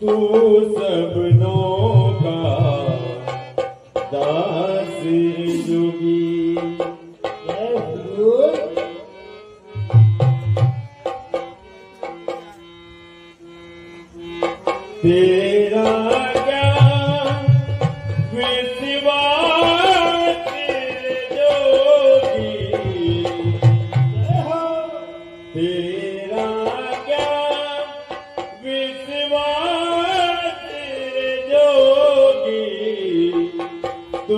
तू सबनों का दास जोगी। तेरा ज्ञान विश्वास जोगी, तेरा ज्ञान विश्वास जोगी, तू